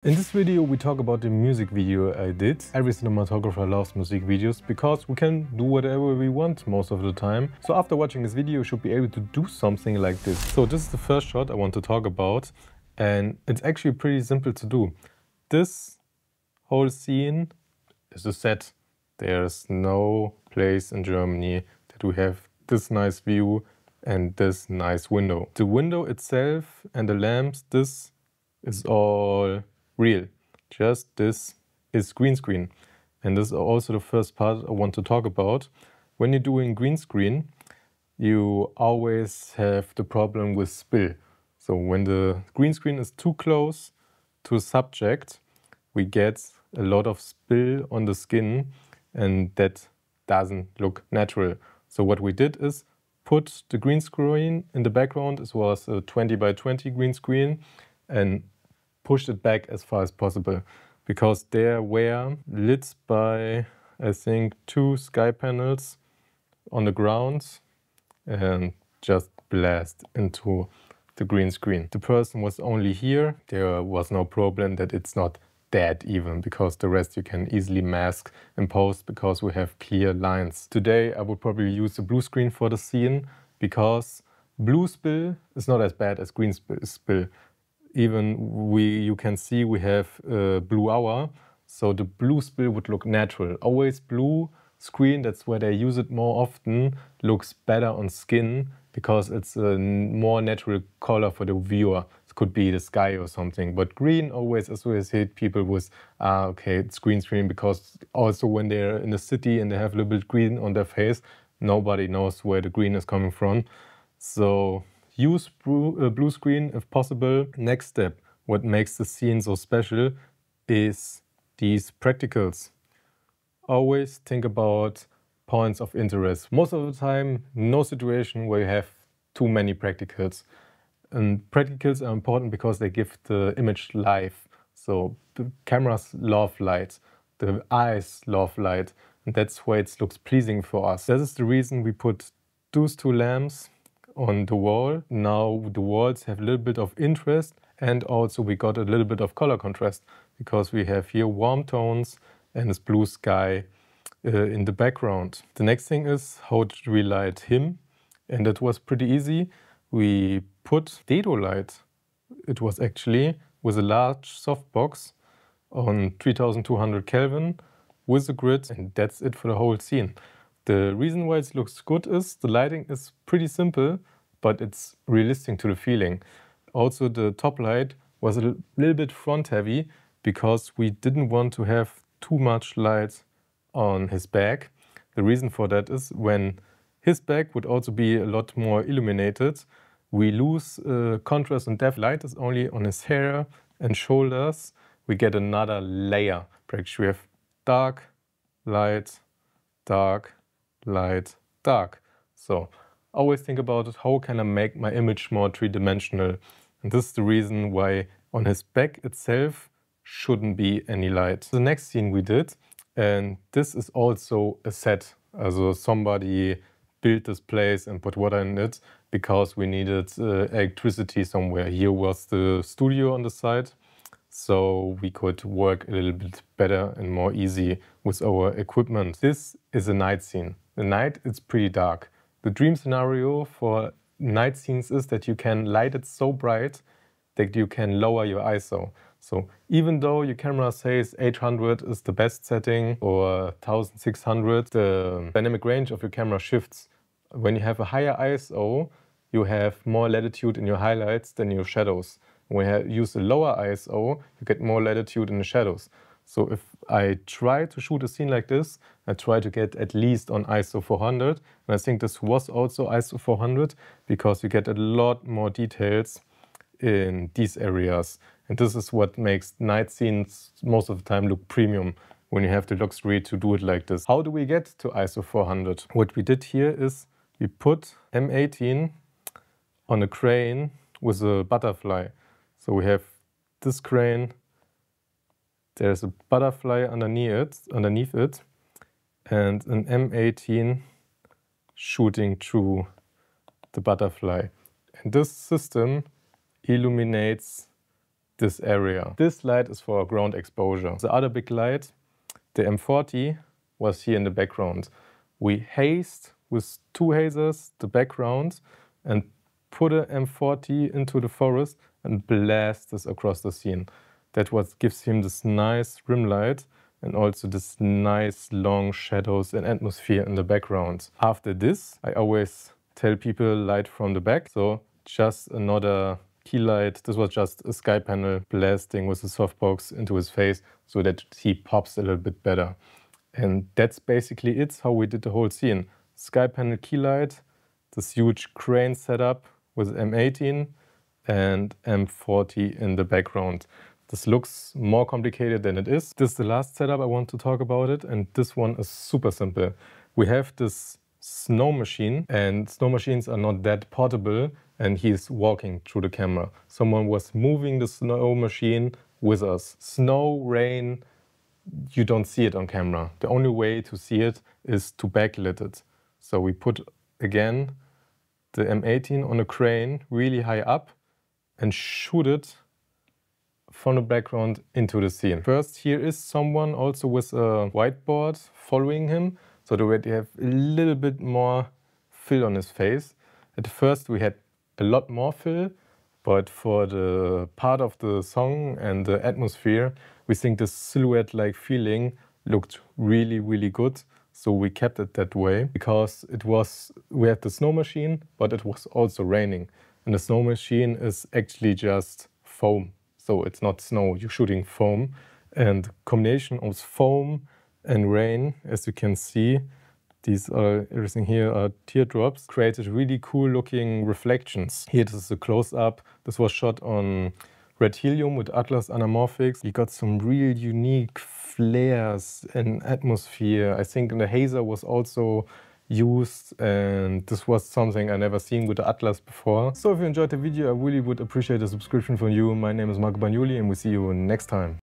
In this video, we talk about the music video I did. Every cinematographer loves music videos because we can do whatever we want most of the time. So after watching this video, you should be able to do something like this. So this is the first shot I want to talk about, and it's actually pretty simple to do. This whole scene is a set. There's no place in Germany that we have this nice view and this nice window. The window itself and the lamps, this is all real. Just this is green screen. And this is also the first part I want to talk about. When you're doing green screen, you always have the problem with spill. So when the green screen is too close to a subject, we get a lot of spill on the skin, and that doesn't look natural. So what we did is put the green screen in the background. It was a 20 by 20 green screen, and pushed it back as far as possible, because there were lit by, I think, 2 sky panels on the ground and just blast into the green screen. The person was only here. There was no problem that it's not dead even, because the rest you can easily mask in post because we have clear lines. Today I would probably use the blue screen for the scene, because blue spill is not as bad as green spill. Even you can see we have blue hour, so the blue spill would look natural. Always blue screen, that's where they use it more often, looks better on skin because it's a more natural color for the viewer. It could be the sky or something, but green always associate people with, okay, it's green screen, because also when they're in the city and they have a little bit green on their face, nobody knows where the green is coming from. So use blue screen if possible. Next step, what makes the scene so special is these practicals. Always think about points of interest. Most of the time, no situation where you have too many practicals. And practicals are important because they give the image life. So the cameras love light, the eyes love light, and that's why it looks pleasing for us. That is the reason we put those 2 lamps on the wall. Now the walls have a little bit of interest, and also we got a little bit of color contrast, because we have here warm tones and this blue sky in the background. The next thing is how to relight him, and it was pretty easy. We put dado light. It was actually with a large softbox on 3200 Kelvin with a grid, and that's it for the whole scene. The reason why it looks good is the lighting is pretty simple, but it's realistic to the feeling. Also, the top light was a little bit front heavy, because we didn't want to have too much light on his back. The reason for that is when his back would also be a lot more illuminated, we lose contrast and depth. Light is only on his hair and shoulders. We get another layer. Actually, we have dark, light, dark, light, dark. So always think about it, how can I make my image more three-dimensional? And this is the reason why on his back itself shouldn't be any light. The next scene we did, and this is also a set. Also somebody built this place and put water in it because we needed electricity somewhere. Here was the studio on the side, so we could work a little bit better and more easy with our equipment. This is a night scene. The night, it's pretty dark. The dream scenario for night scenes is that you can light it so bright that you can lower your ISO. So even though your camera says 800 is the best setting or 1600, the dynamic range of your camera shifts. When you have a higher ISO, you have more latitude in your highlights than your shadows. When you use a lower ISO, you get more latitude in the shadows. So if I try to shoot a scene like this, I try to get at least on ISO 400. And I think this was also ISO 400, because you get a lot more details in these areas. And this is what makes night scenes most of the time look premium, when you have the luxury to do it like this. How do we get to ISO 400? What we did here is we put M18 on a crane with a butterfly. So we have this crane, there's a butterfly underneath it, and an M18 shooting through the butterfly. And this system illuminates this area. This light is for ground exposure. The other big light, the M40, was here in the background. We hazed with 2 hazers the background and put a M40 into the forest and blast this across the scene. That's what gives him this nice rim light and also this nice long shadows and atmosphere in the background. After this, I always tell people light from the back. So just another key light. This was just a sky panel blasting with a softbox into his face so that he pops a little bit better. And that's basically it, how we did the whole scene. Sky panel key light, this huge crane setup with M18 and M40 in the background. This looks more complicated than it is. This is the last setup I want to talk about it, and this one is super simple. We have this snow machine, and snow machines are not that portable, and he's walking through the camera. Someone was moving the snow machine with us. Snow, rain, you don't see it on camera. The only way to see it is to backlit it. So we put, again, the M18 on a crane really high up and shoot it from the background into the scene. First, here is someone also with a whiteboard following him, so that we have a little bit more fill on his face. At first we had a lot more fill, but for the part of the song and the atmosphere, we think the silhouette-like feeling looked really, really good. So we kept it that way because we had the snow machine, but it was also raining. And the snow machine is actually just foam. So it's not snow, you're shooting foam. And combination of foam and rain, as you can see, everything here are teardrops, created really cool looking reflections. Here this is a close-up. This was shot on red helium with Atlas anamorphics. You got some real unique flares and atmosphere. I think the hazer was also used, and this was something I never seen with the Atlas before. So if you enjoyed the video, I really would appreciate a subscription from you. My name is Marco Bagnoli and we'll see you next time.